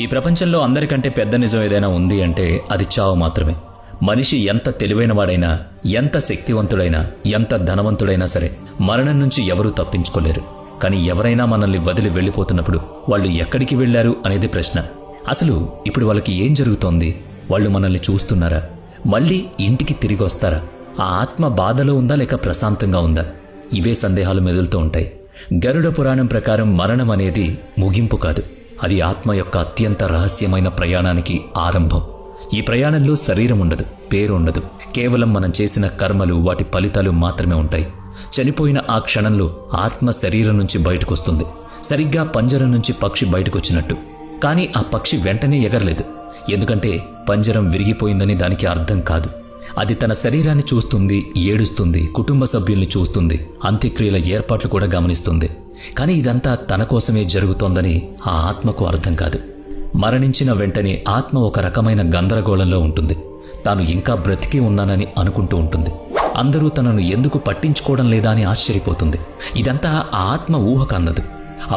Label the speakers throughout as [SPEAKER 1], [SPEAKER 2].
[SPEAKER 1] ఈ ప్రపంచంలో అందరికంటే పెద్ద నిజం ఏదైనా ఉంది అంటే అది చావు మాత్రమే. మనిషి ఎంత తెలివైనవాడైనా, ఎంత శక్తివంతుడైనా, ఎంత ధనవంతుడైనా సరే మరణం నుంచి ఎవరూ తప్పించుకోలేరు. కానీ ఎవరైనా మనల్ని వదిలి వెళ్ళిపోతున్నప్పుడు వాళ్ళు ఎక్కడికి వెళ్లారు అనేది ప్రశ్న. అసలు ఇప్పుడు వాళ్ళకి ఏం జరుగుతోంది? వాళ్ళు మనల్ని చూస్తున్నారా? మళ్ళీ ఇంటికి తిరిగి వస్తారా? ఆ ఆత్మ బాధలో ఉందా లేక ప్రశాంతంగా ఉందా? ఇవే సందేహాలు మెదులుతూ ఉంటాయి. గరుడ పురాణం ప్రకారం మరణం అనేది ముగింపు కాదు, అది ఆత్మ యొక్క అత్యంత రహస్యమైన ప్రయాణానికి ఆరంభం. ఈ ప్రయాణంలో శరీరం ఉండదు, పేరు ఉండదు, కేవలం మనం చేసిన కర్మలు, వాటి ఫలితాలు మాత్రమే ఉంటాయి. చనిపోయిన ఆ క్షణంలో ఆత్మ శరీరం నుంచి బయటకొస్తుంది, సరిగ్గా పంజరం నుంచి పక్షి బయటకొచ్చినట్టు. కానీ ఆ పక్షి వెంటనే ఎగరలేదు, ఎందుకంటే పంజరం విరిగిపోయిందని దానికి అర్థం కాదు. అది తన శరీరాన్ని చూస్తుంది, ఏడుస్తుంది, కుటుంబ సభ్యుల్ని చూస్తుంది, అంత్యక్రియల ఏర్పాట్లు కూడా గమనిస్తుంది. కానీ ఇదంతా తన కోసమే జరుగుతోందని ఆ ఆత్మకు అర్థం కాదు. మరణించిన వెంటనే ఆత్మ ఒక రకమైన గందరగోళంలో ఉంటుంది. తాను ఇంకా బ్రతికి ఉన్నానని అనుకుంటూ ఉంటుంది. అందరూ తనను ఎందుకు పట్టించుకోవడం లేదా అని ఆశ్చర్యపోతుంది. ఇదంతా ఆ ఆత్మ ఊహకన్నదు.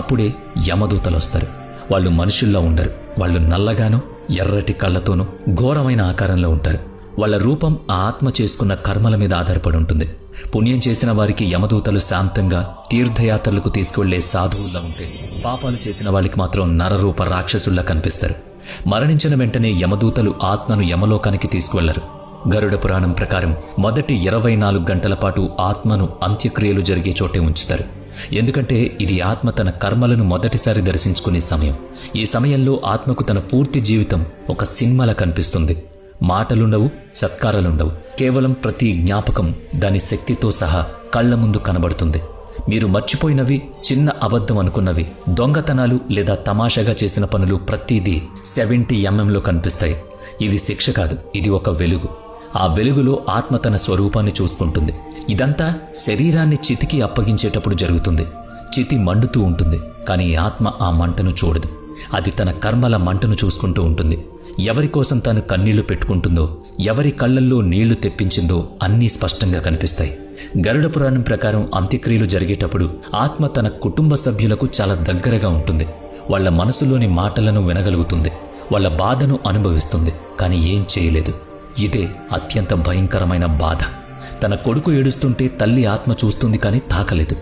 [SPEAKER 1] అప్పుడే యమదూతలొస్తారు. వాళ్ళు మనుషుల్లా ఉండరు. వాళ్ళు నల్లగానో, ఎర్రటి కళ్లతోనూ ఘోరమైన ఆకారంలో ఉంటారు. వాళ్ళ రూపం ఆ ఆత్మ చేసుకున్న కర్మల మీద ఆధారపడి ఉంటుంది. పుణ్యం చేసిన వారికి యమదూతలు శాంతంగా తీర్థయాత్రలకు తీసుకువెళ్లే సాధువుల్లా ఉంటే, పాపాలు చేసిన వాళ్ళకి మాత్రం నరరూప రాక్షసుల్లా కనిపిస్తారు. మరణించిన వెంటనే యమదూతలు ఆత్మను యమలోకానికి తీసుకువెళ్లరు. గరుడ పురాణం ప్రకారం మొదటి 24 గంటల పాటు ఆత్మను అంత్యక్రియలు జరిగే చోటే ఉంచుతారు. ఎందుకంటే ఇది ఆత్మ తన కర్మలను మొదటిసారి దర్శించుకునే సమయం. ఈ సమయంలో ఆత్మకు తన పూర్తి జీవితం ఒక సినిమాలా కనిపిస్తుంది. మాటలుండవు, సత్కారాలుండవు. కేవలం ప్రతి జ్ఞాపకం దాని శక్తితో సహా కళ్ల ముందు కనబడుతుంది. మీరు మర్చిపోయినవి, చిన్న అబద్ధం అనుకున్నవి, దొంగతనాలు లేదా తమాషాగా చేసిన పనులు ప్రతిదీ 70 mm కనిపిస్తాయి. ఇది శిక్ష కాదు, ఇది ఒక వెలుగు. ఆ వెలుగులో ఆత్మ తన స్వరూపాన్ని చూసుకుంటుంది. ఇదంతా శరీరాన్ని చితికి అప్పగించేటప్పుడు జరుగుతుంది. చితి మండుతూ ఉంటుంది, కానీ ఆత్మ ఆ మంటను చూడదు. అది తన కర్మల మంటను చూసుకుంటూ ఉంటుంది. ఎవరి కోసం తాను కన్నీళ్లు పెట్టుకుంటుందో, ఎవరి కళ్లల్లో నీళ్లు తెప్పించిందో అన్నీ స్పష్టంగా కనిపిస్తాయి. గరుడ పురాణం ప్రకారం అంత్యక్రియలు జరిగేటప్పుడు ఆత్మ తన కుటుంబ సభ్యులకు చాలా దగ్గరగా ఉంటుంది. వాళ్ల మనసులోని మాటలను వినగలుగుతుంది, వాళ్ల బాధను అనుభవిస్తుంది, కానీ ఏం చేయలేదు. ఇదే అత్యంత భయంకరమైన బాధ. తన కొడుకు ఏడుస్తుంటే తల్లి ఆత్మ చూస్తుంది, కానీ తాకలేదు.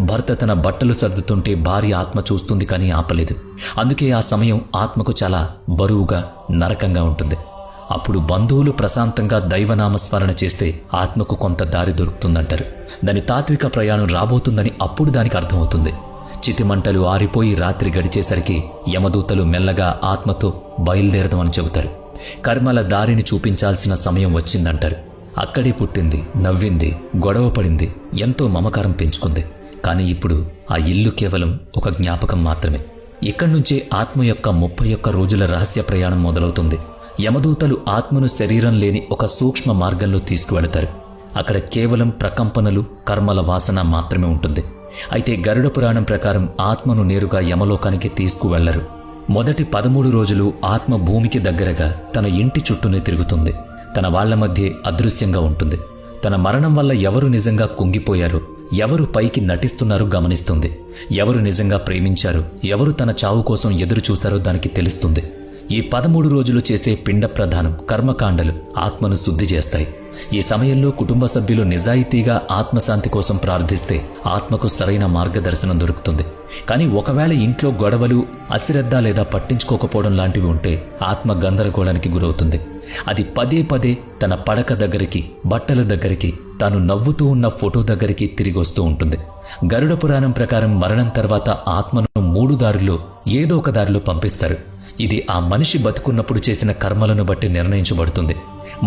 [SPEAKER 1] భర్త తన బట్టలు సర్దుతుంటే భార్య ఆత్మ చూస్తుంది, కానీ ఆపలేదు. అందుకే ఆ సమయం ఆత్మకు చాలా బరువుగా, నరకంగా ఉంటుంది. అప్పుడు బంధువులు ప్రశాంతంగా దైవనామస్మరణ చేస్తే ఆత్మకు కొంత దారి దొరుకుతుందంటారు. దాని తాత్విక ప్రయాణం రాబోతుందని అప్పుడు దానికి అర్థమవుతుంది. చితిమంటలు ఆరిపోయి రాత్రి గడిచేసరికి యమదూతలు మెల్లగా ఆత్మతో బయలుదేరదామని చెబుతారు. కర్మల దారిని చూపించాల్సిన సమయం వచ్చిందంటారు. అక్కడే పుట్టింది, నవ్వింది, గొడవ పడింది, ఎంతో మమకారం పెంచుకుంది. కానీ ఇప్పుడు ఆ ఇల్లు కేవలం ఒక జ్ఞాపకం మాత్రమే. ఇక్కడి నుంచే ఆత్మ యొక్క 31 రోజుల రహస్య ప్రయాణం మొదలవుతుంది. యమదూతలు ఆత్మను శరీరం లేని ఒక సూక్ష్మ మార్గంలో తీసుకువెళతారు. అక్కడ కేవలం ప్రకంపనలు, కర్మల వాసన మాత్రమే ఉంటుంది. అయితే గరుడ పురాణం ప్రకారం ఆత్మను నేరుగా యమలోకానికి తీసుకువెళ్లరు. మొదటి 13 రోజులు ఆత్మ భూమికి దగ్గరగా తన ఇంటి చుట్టూనే తిరుగుతుంది. తన వాళ్ల మధ్య అదృశ్యంగా ఉంటుంది. తన మరణం వల్ల ఎవరు నిజంగా కుంగిపోయారో, ఎవరు పైకి నటిస్తున్నారో గమనిస్తుంది. ఎవరు నిజంగా ప్రేమించారో, ఎవరు తన చావు కోసం ఎదురు చూశారో దానికి తెలుస్తుంది. ఈ 13 రోజులు చేసే పిండ ప్రధానం, కర్మకాండలు ఆత్మను శుద్ధి చేస్తాయి. ఈ సమయంలో కుటుంబ సభ్యులు నిజాయితీగా ఆత్మశాంతి కోసం ప్రార్థిస్తే ఆత్మకు సరైన మార్గదర్శనం దొరుకుతుంది. కానీ ఒకవేళ ఇంట్లో గొడవలు, అశ్రద్ధ లేదా పట్టించుకోకపోవడం లాంటివి ఉంటే ఆత్మ గందరగోళానికి గురవుతుంది. అది పదే పదే తన పడక దగ్గరికి, బట్టల దగ్గరికి, తాను నవ్వుతూ ఉన్న ఫోటో దగ్గరికి తిరిగి వస్తూ ఉంటుంది. గరుడ పురాణం ప్రకారం మరణం తర్వాత ఆత్మను 3 దారుల్లో ఏదో ఒక దారిలో పంపిస్తారు. ఇది ఆ మనిషి బతుకున్నప్పుడు చేసిన కర్మలను బట్టి నిర్ణయించబడుతుంది.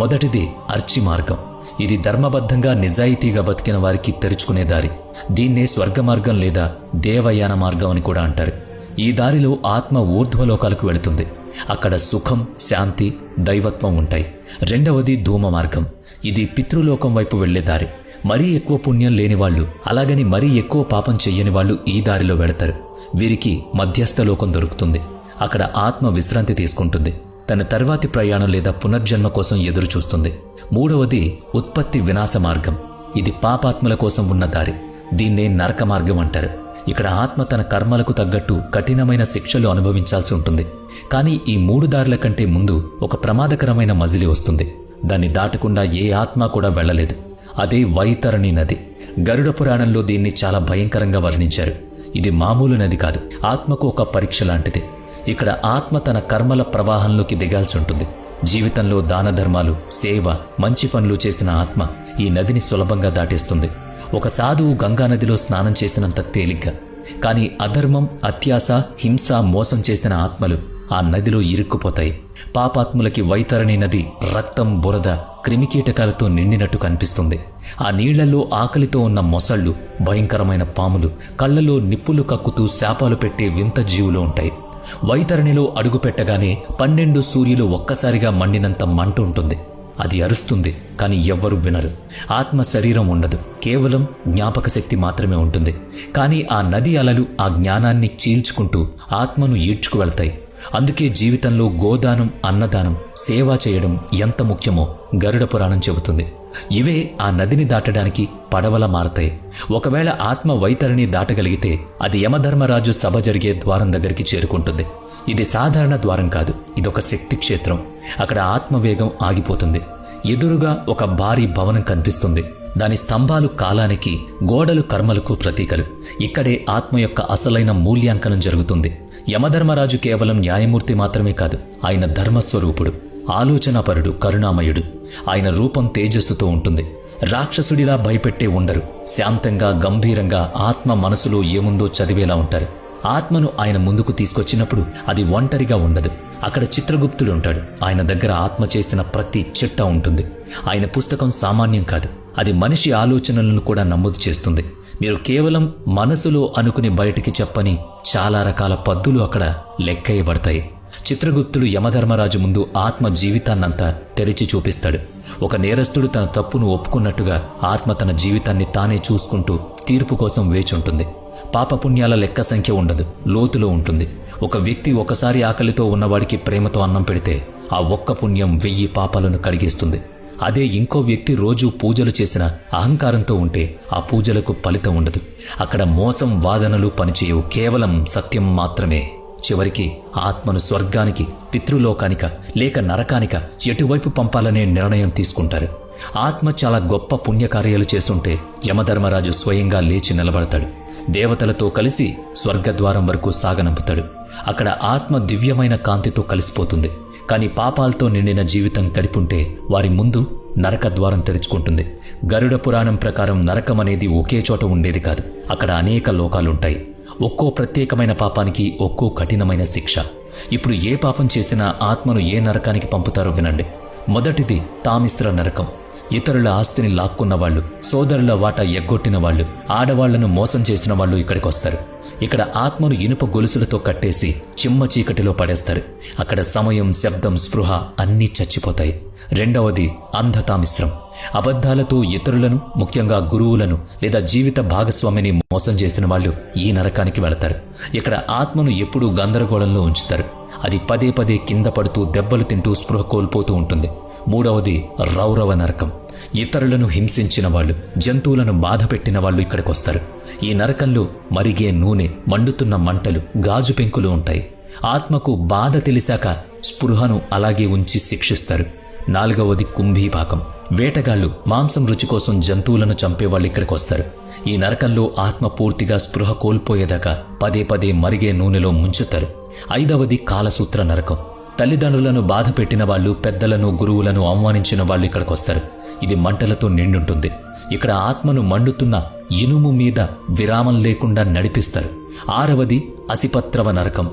[SPEAKER 1] మొదటిది అర్చి మార్గం. ఇది ధర్మబద్ధంగా, నిజాయితీగా బతికిన వారికి తెరుచుకునే దారి. దీన్నే స్వర్గ మార్గం లేదా దేవయాన మార్గం అని కూడా అంటారు. ఈ దారిలో ఆత్మ ఊర్ధ్వలోకాలకు వెళుతుంది. అక్కడ సుఖం, శాంతి, దైవత్వం ఉంటాయి. రెండవది ధూమ మార్గం. ఇది పితృలోకం వైపు వెళ్లే దారి. మరీ ఎక్కువ పుణ్యం లేని వాళ్ళు, అలాగని మరీ ఎక్కువ పాపం చెయ్యని వాళ్ళు ఈ దారిలో వెళతారు. వీరికి మధ్యస్థ లోకం దొరుకుతుంది. అక్కడ ఆత్మ విశ్రాంతి తీసుకుంటుంది. తన తర్వాతి ప్రయాణం లేదా పునర్జన్మ కోసం ఎదురు చూస్తుంది. మూడవది ఉత్పత్తి వినాశ మార్గం. ఇది పాపాత్మల కోసం ఉన్న దారి. దీన్నే నరక మార్గం అంటారు. ఇక్కడ ఆత్మ తన కర్మలకు తగ్గట్టు కఠినమైన శిక్షలు అనుభవించాల్సి ఉంటుంది. కానీ ఈ 3 దారుల కంటే ముందు ఒక ప్రమాదకరమైన మజిలీ వస్తుంది. దాన్ని దాటకుండా ఏ ఆత్మ కూడా వెళ్లలేదు. అదే వైతరణి నది. గరుడ పురాణంలో దీన్ని చాలా భయంకరంగా వర్ణించారు. ఇది మామూలు నది కాదు, ఆత్మకు ఒక పరీక్ష లాంటిది. ఇక్కడ ఆత్మ తన కర్మల ప్రవాహంలోకి దిగాల్సి ఉంటుంది. జీవితంలో దాన ధర్మాలు, సేవ, మంచి పనులు చేసిన ఆత్మ ఈ నదిని సులభంగా దాటేస్తుంది. ఒక సాధువు గంగానదిలో స్నానం చేసినంత తేలిగ్గా. కానీ అధర్మం, అత్యాస, హింస, మోసం చేసిన ఆత్మలు ఆ నదిలో ఇరుక్కుపోతాయి. పాపాత్ములకి వైతరణి నది రక్తం, బురద, క్రిమికీటకాలతో నిండినట్టు కనిపిస్తుంది. ఆ నీళ్లలో ఆకలితో ఉన్న మొసళ్ళు, భయంకరమైన పాములు, కళ్లలో నిప్పులు కక్కుతూ శాపాలు పెట్టే వింత జీవులు ఉంటాయి. వైతరణిలో అడుగుపెట్టగానే 12 సూర్యులు ఒక్కసారిగా మండినంత మంట ఉంటుంది. అది అరుస్తుంది, కానీ ఎవ్వరూ వినరు. ఆత్మ శరీరం ఉండదు, కేవలం జ్ఞాపక శక్తి మాత్రమే ఉంటుంది. కానీ ఆ నది అలలు ఆ జ్ఞానాన్ని చీల్చుకుంటూ ఆత్మను ఈడ్చుకు వెళ్తాయి. అందుకే జీవితంలో గోదానం, అన్నదానం, సేవ చేయడం ఎంత ముఖ్యమో గరుడ పురాణం చెబుతుంది. ఇవే ఆ నదిని దాటడానికి పడవలా మారతాయి. ఒకవేళ ఆత్మ వైతరిని దాటగలిగితే అది యమధర్మరాజు సభ జరిగే ద్వారం దగ్గరికి చేరుకుంటుంది. ఇది సాధారణ ద్వారం కాదు, ఇదొక శక్తి క్షేత్రం. అక్కడ ఆత్మవేగం ఆగిపోతుంది. ఎదురుగా ఒక భారీ భవనం కనిపిస్తుంది. దాని స్తంభాలు కాలానికి, గోడలు కర్మలకు ప్రతీకలు. ఇక్కడే ఆత్మ యొక్క అసలైన మూల్యాంకనం జరుగుతుంది. యమధర్మరాజు కేవలం న్యాయమూర్తి మాత్రమే కాదు, ఆయన ధర్మస్వరూపుడు, ఆలోచనాపరుడు, కరుణామయుడు. ఆయన రూపం తేజస్సుతో ఉంటుంది. రాక్షసుడిలా భయపెట్టే ఉండరు. శాంతంగా, గంభీరంగా ఆత్మ మనసులో ఏముందో చదివేలా ఉంటారు. ఆత్మను ఆయన ముందుకు తీసుకొచ్చినప్పుడు అది ఒంటరిగా ఉండదు. అక్కడ చిత్రగుప్తుడు ఉంటాడు. ఆయన దగ్గర ఆత్మ చేసిన ప్రతి చిట్ట ఉంటుంది. ఆయన పుస్తకం సామాన్యం కాదు, అది మనిషి ఆలోచనలను కూడా నమోదు చేస్తుంది. మీరు కేవలం మనసులో అనుకుని బయటికి చెప్పని చాలా రకాల పద్దులు అక్కడ లెక్కయ్యబడతాయి. చిత్రగుప్తుడు యమధర్మరాజు ముందు ఆత్మ జీవితాన్నంతా తెరిచి చూపిస్తాడు. ఒక నేరస్తుడు తన తప్పును ఒప్పుకున్నట్టుగా ఆత్మ తన జీవితాన్ని తానే చూసుకుంటూ తీర్పు కోసం వేచుంటుంది. పాపపుణ్యాల లెక్క సంఖ్య ఉండదు, లోతులో ఉంటుంది. ఒక వ్యక్తి ఒకసారి ఆకలితో ఉన్నవాడికి ప్రేమతో అన్నం పెడితే ఆ ఒక్క పుణ్యం 1000 పాపాలను కడిగేస్తుంది. అదే ఇంకో వ్యక్తి రోజూ పూజలు చేసిన అహంకారంతో ఉంటే ఆ పూజలకు ఫలితం ఉండదు. అక్కడ మోసం, వాదనలు పనిచేయవు, కేవలం సత్యం మాత్రమే. చివరికి ఆత్మను స్వర్గానికి, పితృలోకానిక లేక నరకానిక ఎటువైపు పంపాలనే నిర్ణయం తీసుకుంటారు. ఆత్మ చాలా గొప్ప పుణ్యకార్యాలు చేస్తుంటే యమధర్మరాజు స్వయంగా లేచి నిలబడతాడు. దేవతలతో కలిసి స్వర్గద్వారం వరకు సాగనంపుతాడు. అక్కడ ఆత్మ దివ్యమైన కాంతితో కలిసిపోతుంది. కానీ పాపాలతో నిండిన జీవితం గడిపుంటే వారి ముందు నరకద్వారం తెరుచుకుంటుంది. గరుడ పురాణం ప్రకారం నరకం అనేది ఒకే చోట ఉండేది కాదు. అక్కడ అనేక లోకాలుంటాయి. ఒక్కో ప్రత్యేకమైన పాపానికి ఒక్కో కఠినమైన శిక్ష. ఇప్పుడు ఏ పాపం చేసినా ఆత్మను ఏ నరకానికి పంపుతారో వినండి. మొదటిది తామిశ్ర నరకం. ఇతరుల ఆస్తిని లాక్కున్న వాళ్ళు, సోదరుల వాటా ఎగ్గొట్టిన వాళ్ళు, ఆడవాళ్లను మోసం చేసిన వాళ్ళు ఇక్కడికి వస్తారు. ఇక్కడ ఆత్మను ఇనుప గొలుసులతో కట్టేసి చిమ్మ చీకటిలో పడేస్తారు. అక్కడ సమయం, శబ్దం, స్పృహ అన్నీ చచ్చిపోతాయి. రెండవది అంధతామిశ్రం. అబద్ధాలతో ఇతరులను, ముఖ్యంగా గురువులను లేదా జీవిత భాగస్వామిని మోసం చేసిన వాళ్ళు ఈ నరకానికి వెళతారు. ఇక్కడ ఆత్మను ఎప్పుడూ గందరగోళంలో ఉంచుతారు. అది పదే పదే కింద పడుతూ, దెబ్బలు తింటూ స్పృహ కోల్పోతూ ఉంటుంది. మూడవది రౌరవ నరకం. ఇతరులను హింసించిన వాళ్ళు, జంతువులను బాధ పెట్టిన వాళ్ళు ఇక్కడికి వస్తారు. ఈ నరకంలో మరిగే నూనె, మండుతున్న మంటలు, గాజు పెంకులు ఉంటాయి. ఆత్మకు బాధ తెలిసాక స్పృహను అలాగే ఉంచి శిక్షిస్తారు. నాలుగవది కుంభీపాకం. వేటగాళ్లు మాంసం రుచి కోసం జంతువులను చంపేవాళ్ళు ఇక్కడికి వస్తారు. ఈ నరకంలో ఆత్మ పూర్తిగా స్పృహ కోల్పోయేదాకా పదే పదే మరిగే నూనెలో ముంచుతారు. ఐదవది కాలసూత్ర నరకం. తల్లిదండ్రులను బాధ పెట్టిన వాళ్ళు, పెద్దలను, గురువులను అవమానించిన వాళ్ళు ఇక్కడికి వస్తారు. ఇది మంటలతో నిండుంటుంది. ఇక్కడ ఆత్మను మండుతున్న ఇనుము మీద విరామం లేకుండా నడిపిస్తారు. ఆరవది అసిపత్రవ నరకం.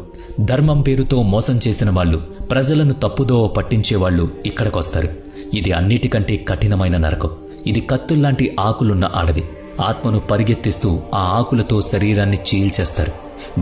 [SPEAKER 1] ధర్మం పేరుతో మోసం చేసిన వాళ్ళు, ప్రజలను తప్పుదోవ పట్టించేవాళ్ళు ఇక్కడికొస్తారు. ఇది అన్నిటికంటే కఠినమైన నరకం. ఇది కత్తుల్లాంటి ఆకులున్న అడవి. ఆత్మను పరిగెత్తిస్తూ ఆ ఆకులతో శరీరాన్ని చీల్చేస్తారు.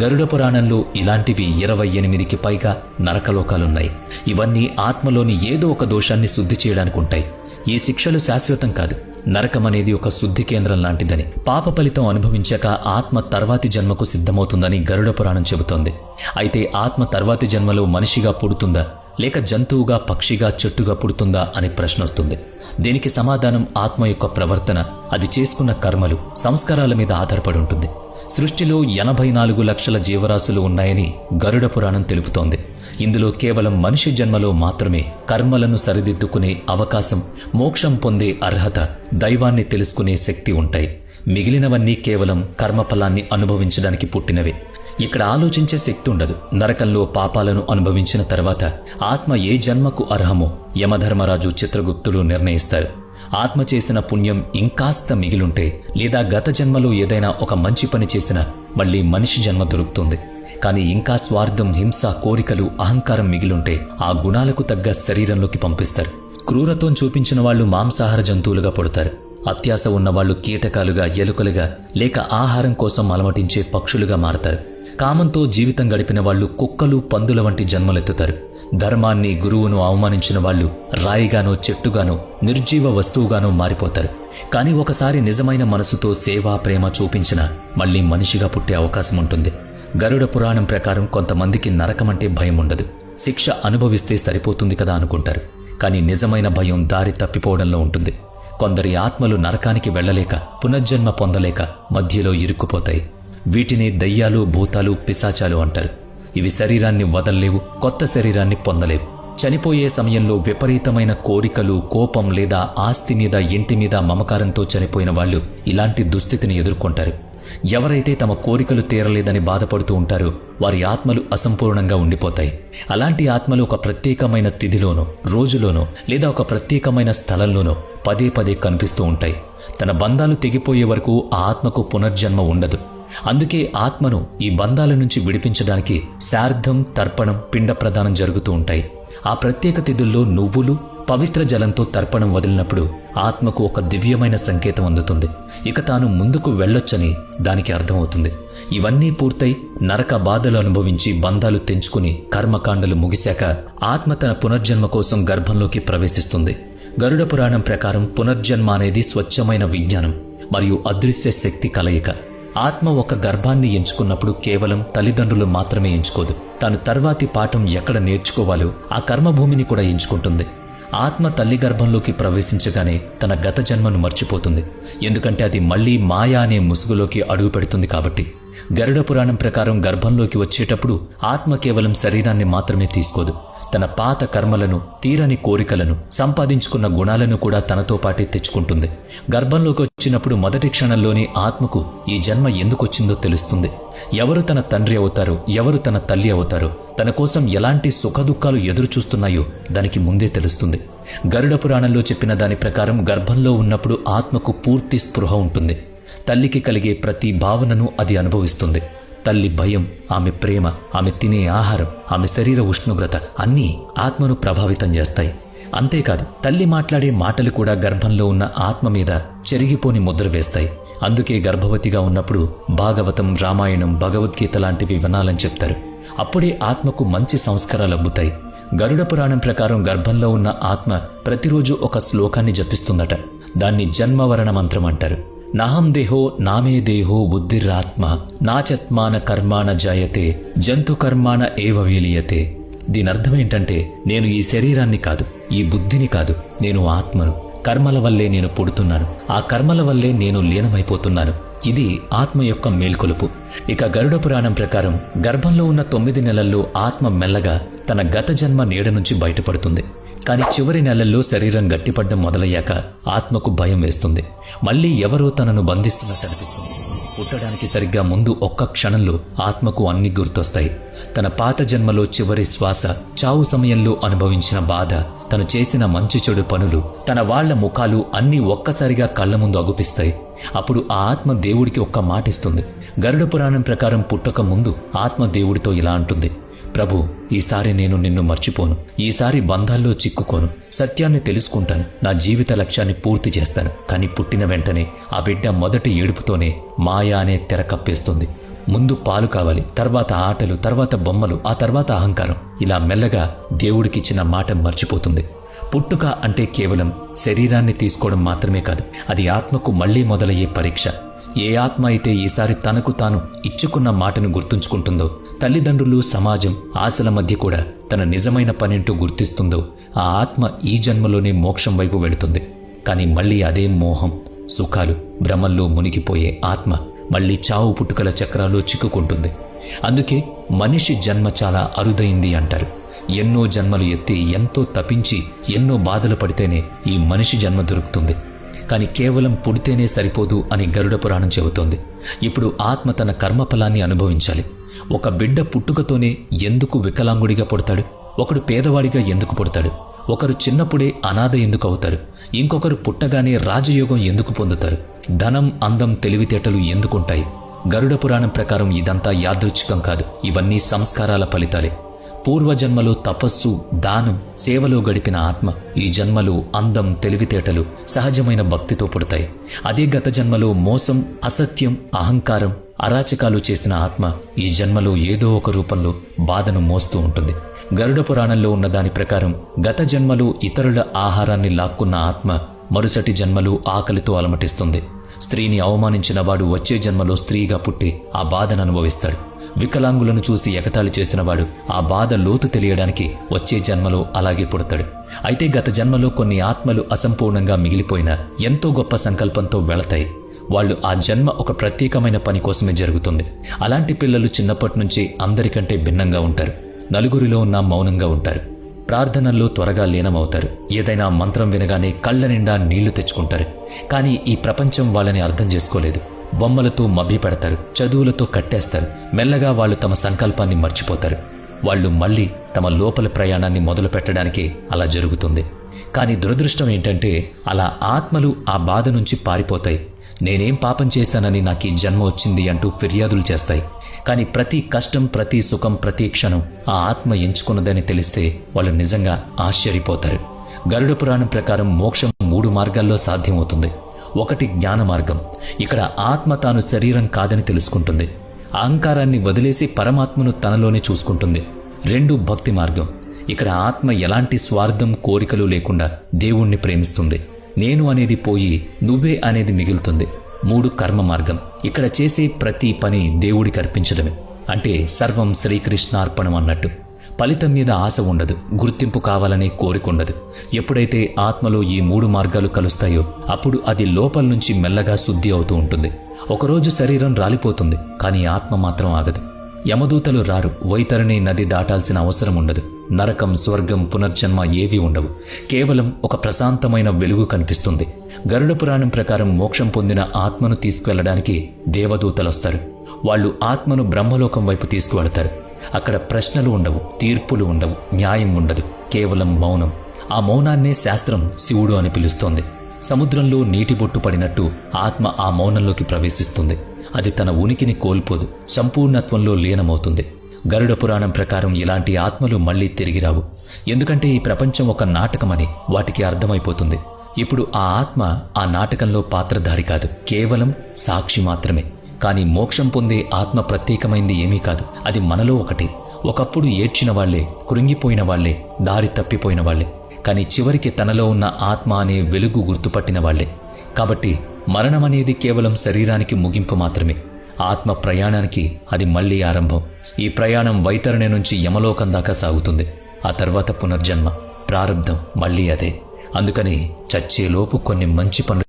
[SPEAKER 1] గరుడ పురాణంలో ఇలాంటివి 28కి పైగా నరకలోకాలున్నాయి. ఇవన్నీ ఆత్మలోని ఏదో ఒక దోషాన్ని శుద్ధి చేయడానికి ఉంటాయి. ఈ శిక్షలు శాశ్వతం కాదు. నరకం అనేది ఒక శుద్ధి కేంద్రం లాంటిదని, పాప ఫలితం అనుభవించాక ఆత్మ తర్వాతి జన్మకు సిద్ధమవుతుందని గరుడ పురాణం చెబుతోంది. అయితే ఆత్మ తర్వాతి జన్మలో మనిషిగా పుడుతుందా, లేక జంతువుగా, పక్షిగా, చెట్టుగా పుడుతుందా అనే ప్రశ్న వస్తుంది. దీనికి సమాధానం ఆత్మ యొక్క ప్రవర్తన, అది చేసుకున్న కర్మలు, సంస్కారాల మీద ఆధారపడి ఉంటుంది. సృష్టిలో 84 లక్షల జీవరాశులు ఉన్నాయని గరుడ పురాణం తెలుపుతోంది. ఇందులో కేవలం మనిషి జన్మలో మాత్రమే కర్మలను సరిదిద్దుకునే అవకాశం, మోక్షం పొందే అర్హత, దైవాన్ని తెలుసుకునే శక్తి ఉంటాయి. మిగిలినవన్నీ కేవలం కర్మఫలాన్ని అనుభవించడానికి పుట్టినవే. ఇక్కడ ఆలోచించే శక్తి ఉండదు. నరకంలో పాపాలను అనుభవించిన తర్వాత ఆత్మ ఏ జన్మకు అర్హమో యమధర్మరాజు, చిత్రగుప్తుడు నిర్ణయిస్తారు. ఆత్మ చేసిన పుణ్యం ఇంకాస్త మిగిలుంటే లేదా గత జన్మలో ఏదైనా ఒక మంచి పని చేసినా మళ్ళీ మనిషి జన్మ దొరుకుతుంది. కానీ ఇంకా స్వార్థం, హింస, కోరికలు, అహంకారం మిగిలుంటే ఆ గుణాలకు తగ్గ శరీరంలోకి పంపిస్తారు. క్రూరత్వం చూపించిన వాళ్లు మాంసాహార జంతువులుగా పుడతారు. అత్యాశ ఉన్నవాళ్లు కీటకాలుగా, ఎలుకలుగా లేక ఆహారం కోసం అలమటించే పక్షులుగా మారతారు. కామంతో జీవితం గడిపిన వాళ్లు కుక్కలు, పందుల వంటి జన్మలెత్తుతారు. ధర్మాన్ని, గురువును అవమానించిన వాళ్లు రాయిగానో, చెట్టుగానో, నిర్జీవ వస్తువుగానో మారిపోతారు. కానీ ఒకసారి నిజమైన మనసుతో సేవ, ప్రేమ చూపించిన మళ్లీ మనిషిగా పుట్టే అవకాశం ఉంటుంది. గరుడ పురాణం ప్రకారం కొంతమందికి నరకమంటే భయం ఉండదు. శిక్ష అనుభవిస్తే సరిపోతుంది కదా అనుకుంటారు. కానీ నిజమైన భయం దారి తప్పిపోవడంలో ఉంటుంది. కొందరి ఆత్మలు నరకానికి వెళ్లలేక, పునర్జన్మ పొందలేక మధ్యలో ఇరుక్కుపోతాయి. వీటిని దయ్యాలు, భూతాలు, పిశాచాలు అంటారు. ఇవి శరీరాన్ని వదల్లేవు, కొత్త శరీరాన్ని పొందలేవు. చనిపోయే సమయంలో విపరీతమైన కోరికలు, కోపం లేదా ఆస్తి మీద, ఇంటి మీద మమకారంతో చనిపోయిన వాళ్లు ఇలాంటి దుస్థితిని ఎదుర్కొంటారు. ఎవరైతే తమ కోరికలు తీరలేదని బాధపడుతూ ఉంటారో వారి ఆత్మలు అసంపూర్ణంగా ఉండిపోతాయి. అలాంటి ఆత్మలు ఒక ప్రత్యేకమైన తిథిలోనో, రోజులోనో లేదా ఒక ప్రత్యేకమైన స్థలంలోనో పదే పదే కనిపిస్తూ ఉంటాయి. తన బంధాలు తెగిపోయే వరకు ఆ ఆత్మకు పునర్జన్మ ఉండదు. అందుకే ఆత్మను ఈ బంధాల నుంచి విడిపించడానికి శార్ధం, తర్పణం, పిండ ప్రదానం జరుగుతూ ఉంటాయి. ఆ ప్రత్యేక తిథుల్లో నువ్వులు, పవిత్ర జలంతో తర్పణం వదిలినప్పుడు ఆత్మకు ఒక దివ్యమైన సంకేతం అందుతుంది. ఇక తాను ముందుకు వెళ్ళొచ్చని దానికి అర్థమవుతుంది. ఇవన్నీ పూర్తయి నరక బాధలు అనుభవించి బంధాలు తెంచుకుని కర్మకాండలు ముగిశాక ఆత్మ తన పునర్జన్మ కోసం గర్భంలోకి ప్రవేశిస్తుంది. గరుడ పురాణం ప్రకారం పునర్జన్మ అనేది స్వచ్ఛమైన విజ్ఞానం మరియు అదృశ్య శక్తి కలయిక. ఆత్మ ఒక గర్భాన్ని ఎంచుకున్నప్పుడు కేవలం తల్లిదండ్రులు మాత్రమే ఎంచుకోదు. తాను తర్వాతి పాఠం ఎక్కడ నేర్చుకోవాలో ఆ కర్మభూమిని కూడా ఎంచుకుంటుంది. ఆత్మ తల్లి గర్భంలోకి ప్రవేశించగానే తన గత జన్మను మర్చిపోతుంది. ఎందుకంటే అది మళ్లీ మాయా అనే ముసుగులోకి అడుగు పెడుతుంది కాబట్టి. గరుడ పురాణం ప్రకారం గర్భంలోకి వచ్చేటప్పుడు ఆత్మ కేవలం శరీరాన్ని మాత్రమే తీసుకోదు. తన పాత కర్మలను, తీరని కోరికలను, సంపాదించుకున్న గుణాలను కూడా తనతో పాటే తెచ్చుకుంటుంది. గర్భంలోకి వచ్చినప్పుడు మొదటి క్షణంలోనే ఆత్మకు ఈ జన్మ ఎందుకొచ్చిందో తెలుస్తుంది. ఎవరు తన తండ్రి అవుతారో, ఎవరు తన తల్లి అవుతారో, తన కోసం ఎలాంటి సుఖదుఖాలు ఎదురు చూస్తున్నాయో దానికి ముందే తెలుస్తుంది. గరుడ పురాణంలో చెప్పిన దాని ప్రకారం గర్భంలో ఉన్నప్పుడు ఆత్మకు పూర్తి స్పృహ ఉంటుంది. తల్లికి కలిగే ప్రతి భావనను అది అనుభవిస్తుంది. తల్లి భయం, ఆమె ప్రేమ, ఆమె తినే ఆహారం, ఆమె శరీర ఉష్ణోగ్రత అన్నీ ఆత్మను ప్రభావితం చేస్తాయి. అంతేకాదు తల్లి మాట్లాడే మాటలు కూడా గర్భంలో ఉన్న ఆత్మ మీద చెరిగిపోని ముద్ర వేస్తాయి. అందుకే గర్భవతిగా ఉన్నప్పుడు భాగవతం, రామాయణం, భగవద్గీత లాంటివి వినాలని చెప్తారు. అప్పుడే ఆత్మకు మంచి సంస్కారాలు అబ్బుతాయి. గరుడ పురాణం ప్రకారం గర్భంలో ఉన్న ఆత్మ ప్రతిరోజు ఒక శ్లోకాన్ని జపిస్తుందట. దాన్ని జన్మవరణ మంత్రం అంటారు. నాహం దేహో నామే దేహో బుద్ధిరాత్మ నాచత్మాన కర్మాణ జాయతే జంతు కర్మాణ ఏవ విలీయతే. దీని అర్థమేంటంటే, నేను ఈ శరీరాన్ని కాదు, ఈ బుద్ధిని కాదు, నేను ఆత్మను. కర్మల వల్లే నేను పుడుతున్నాను, ఆ కర్మల వల్లే నేను లీనమైపోతున్నాను. ఇది ఆత్మ యొక్క మేల్కొలుపు. ఇక గరుడ పురాణం ప్రకారం గర్భంలో ఉన్న 9 నెలల్లో ఆత్మ మెల్లగా తన గత జన్మ నీడ నుంచి బయటపడుతుంది. కానీ చివరి నెలల్లో శరీరం గట్టిపడ్డం మొదలయ్యాక ఆత్మకు భయం వేస్తుంది. మళ్లీ ఎవరో తనను బంధిస్తున్నట్టు అనిపిస్తుంది. పుట్టడానికి సరిగ్గా ముందు ఒక్క క్షణంలో ఆత్మకు అన్ని గుర్తొస్తాయి. తన పాత జన్మలో చివరి శ్వాస, చావు సమయంలో అనుభవించిన బాధ, తను చేసిన మంచి చెడు పనులు, తన వాళ్ల ముఖాలు అన్నీ ఒక్కసారిగా కళ్ల ముందు అగుపిస్తాయి. అప్పుడు ఆ ఆత్మ దేవుడికి ఒక్క మాటిస్తుంది. గరుడ పురాణం ప్రకారం పుట్టక ముందు ఆత్మ దేవుడితో ఇలా అంటుంది: ప్రభు, ఈసారి నేను నిన్ను మర్చిపోను. ఈసారి బంధాల్లో చిక్కుకోను. సత్యాన్ని తెలుసుకుంటాను. నా జీవిత లక్ష్యాన్ని పూర్తి చేస్తాను. కానీ పుట్టిన వెంటనే ఆ బిడ్డ మొదటి ఏడుపుతోనే మాయా అనే తెర కప్పేస్తుంది. ముందు పాలు కావాలి, తర్వాత ఆటలు, తర్వాత బొమ్మలు, ఆ తర్వాత అహంకారం. ఇలా మెల్లగా దేవుడికిచ్చిన మాట మర్చిపోతుంది. పుట్టుక అంటే కేవలం శరీరాన్ని తీసుకోవడం మాత్రమే కాదు, అది ఆత్మకు మళ్లీ మొదలయ్యే పరీక్ష. ఏ ఆత్మ అయితే ఈసారి తనకు తాను ఇచ్చుకున్న మాటను గుర్తుంచుకుంటుందో, తల్లిదండ్రులు, సమాజం, ఆశల మధ్య కూడా తన నిజమైన పనేంటో గుర్తిస్తుందో, ఆ ఆత్మ ఈ జన్మలోనే మోక్షం వైపు వెళుతుంది. కానీ మళ్లీ అదే మోహం, సుఖాలు, భ్రమల్లో మునిగిపోయే ఆత్మ మళ్ళీ చావు పుట్టుకల చక్రాల్లో చిక్కుకుంటుంది. అందుకే మనిషి జన్మ చాలా అరుదైంది అంటారు. ఎన్నో జన్మలు ఎత్తి ఎంతో తపించి ఎన్నో బాధలు పడితేనే ఈ మనిషి జన్మ దొరుకుతుంది. కానీ కేవలం పుడితేనే సరిపోదు అని గరుడ పురాణం చెబుతోంది. ఇప్పుడు ఆత్మ తన కర్మఫలాన్ని అనుభవించాలి. ఒక బిడ్డ పుట్టుకతోనే ఎందుకు వికలాంగుడిగా పుడతాడు? ఒకడు పేదవాడిగా ఎందుకు పుడతాడు? ఒకరు చిన్నప్పుడే అనాథ ఎందుకు అవుతారు? ఇంకొకరు పుట్టగానే రాజయోగం ఎందుకు పొందుతారు? ధనం, అందం, తెలివితేటలు ఎందుకుంటాయి? గరుడ పురాణం ప్రకారం ఇదంతా యాదృచ్ఛికం కాదు. ఇవన్నీ సంస్కారాల ఫలితాలే. పూర్వజన్మలో తపస్సు, దానం, సేవలో గడిపిన ఆత్మ ఈ జన్మలో అందం, తెలివితేటలు, సహజమైన భక్తితో పుడతాయి. అదే గత జన్మలో మోసం, అసత్యం, అహంకారం, అరాచకాలు చేసిన ఆత్మ ఈ జన్మలో ఏదో ఒక రూపంలో బాధను మోస్తూ ఉంటుంది. గరుడ పురాణంలో ఉన్న దాని ప్రకారం గత జన్మలో ఇతరుల ఆహారాన్ని లాక్కున్న ఆత్మ మరుసటి జన్మలో ఆకలితో అలమటిస్తుంది. స్త్రీని అవమానించిన వాడు వచ్చే జన్మలో స్త్రీగా పుట్టి ఆ బాధను అనుభవిస్తాడు. వికలాంగులను చూసి ఎగతాళి చేసిన వాడు ఆ బాధ లోతు తెలియడానికి వచ్చే జన్మలో అలాగే పుడతాడు. అయితే గత జన్మలో కొన్ని ఆత్మలు అసంపూర్ణంగా మిగిలిపోయినా ఎంతో గొప్ప సంకల్పంతో వెళతాయి. వాళ్ళు ఆ జన్మ ఒక ప్రత్యేకమైన పని కోసమే జరుగుతుంది. అలాంటి పిల్లలు చిన్నప్పటి నుంచి అందరికంటే భిన్నంగా ఉంటారు. నలుగురిలో ఉన్న మౌనంగా ఉంటారు. ప్రార్థనల్లో త్వరగా లీనమవుతారు. ఏదైనా మంత్రం వినగానే కళ్ళ నిండా నీళ్లు తెచ్చుకుంటారు. కానీ ఈ ప్రపంచం వాళ్ళని అర్థం చేసుకోలేదు. బొమ్మలతో మభ్యపెడతారు, చదువులతో కట్టేస్తారు. మెల్లగా వాళ్ళు తమ సంకల్పాన్ని మర్చిపోతారు. వాళ్ళు మళ్ళీ తమ లోపల ప్రయాణాన్ని మొదలు పెట్టడానికే అలా జరుగుతుంది. కానీ దురదృష్టం ఏంటంటే అలా ఆత్మలు ఆ బాధ నుంచి పారిపోతాయి. నేనేం పాపం చేశానని నాకు ఈ జన్మ వచ్చింది అంటూ ఫిర్యాదులు చేస్తాయి. కానీ ప్రతి కష్టం, ప్రతి సుఖం, ప్రతి క్షణం ఆ ఆత్మ ఎంచుకున్నదని తెలిస్తే వాళ్ళు నిజంగా ఆశ్చర్యపోతారు. గరుడ పురాణం ప్రకారం మోక్షం 3 మార్గాల్లో సాధ్యమవుతుంది. 1 జ్ఞాన మార్గం. ఇక్కడ ఆత్మ తాను శరీరం కాదని తెలుసుకుంటుంది. అహంకారాన్ని వదిలేసి పరమాత్మను తనలోనే చూసుకుంటుంది. 2 భక్తి మార్గం. ఇక్కడ ఆత్మ ఎలాంటి స్వార్థం, కోరికలు లేకుండా దేవుణ్ణి ప్రేమిస్తుంది. నేను అనేది పోయి నువ్వే అనేది మిగులుతుంది. 3 కర్మ మార్గం. ఇక్కడ చేసే ప్రతి పని దేవుడికి అర్పించడమే. అంటే సర్వం శ్రీకృష్ణార్పణం అన్నట్టు. ఫలితం మీద ఆశ ఉండదు, గుర్తింపు కావాలనే కోరిక ఉండదు. ఎప్పుడైతే ఆత్మలో ఈ 3 మార్గాలు కలుస్తాయో అప్పుడు అది లోపల నుంచి మెల్లగా శుద్ధి అవుతూ ఉంటుంది. ఒకరోజు శరీరం రాలిపోతుంది, కానీ ఆత్మ మాత్రం ఆగదు. యమదూతలు రారు. వైతరణి నది దాటాల్సిన అవసరం ఉండదు. నరకం, స్వర్గం, పునర్జన్మ ఏవీ ఉండవు. కేవలం ఒక ప్రశాంతమైన వెలుగు కనిపిస్తుంది. గరుడ పురాణం ప్రకారం మోక్షం పొందిన ఆత్మను తీసుకువెళ్లడానికి దేవదూతలొస్తారు. వాళ్ళు ఆత్మను బ్రహ్మలోకం వైపు తీసుకువెళతారు. అక్కడ ప్రశ్నలు ఉండవు, తీర్పులు ఉండవు, న్యాయం ఉండదు. కేవలం మౌనం. ఆ మౌనాన్నే శాస్త్రం శివుడు అని పిలుస్తోంది. సముద్రంలో నీటి బొట్టు పడినట్టు ఆత్మ ఆ మౌనంలోకి ప్రవేశిస్తుంది. అది తన ఉనికిని కోల్పోదు, సంపూర్ణత్వంలో లీనమవుతుంది. గరుడ పురాణం ప్రకారం ఇలాంటి ఆత్మలు మళ్లీ తిరిగి రావు. ఎందుకంటే ఈ ప్రపంచం ఒక నాటకమని వాటికి అర్థమైపోతుంది. ఇప్పుడు ఆ ఆత్మ ఆ నాటకంలో పాత్రధారి కాదు, కేవలం సాక్షి మాత్రమే. కానీ మోక్షం పొందే ఆత్మ ప్రత్యేకమైంది ఏమీ కాదు. అది మనలో ఒకటి. ఒకప్పుడు ఏడ్చిన వాళ్లే, కృంగిపోయిన వాళ్లే, దారి తప్పిపోయిన వాళ్లే. కానీ చివరికి తనలో ఉన్న ఆత్మ అనే వెలుగు గుర్తుపట్టిన వాళ్లే. కాబట్టి మరణమనేది కేవలం శరీరానికి ముగింపు మాత్రమే. ఆత్మ ప్రయాణానికి అది మళ్లీ ఆరంభం. ఈ ప్రయాణం వైతరణి నుంచి యమలోకం దాకా సాగుతుంది. ఆ తర్వాత పునర్జన్మ, ప్రారంధం మళ్లీ అదే. అందుకని చచ్చేలోపు కొన్ని మంచి పనులు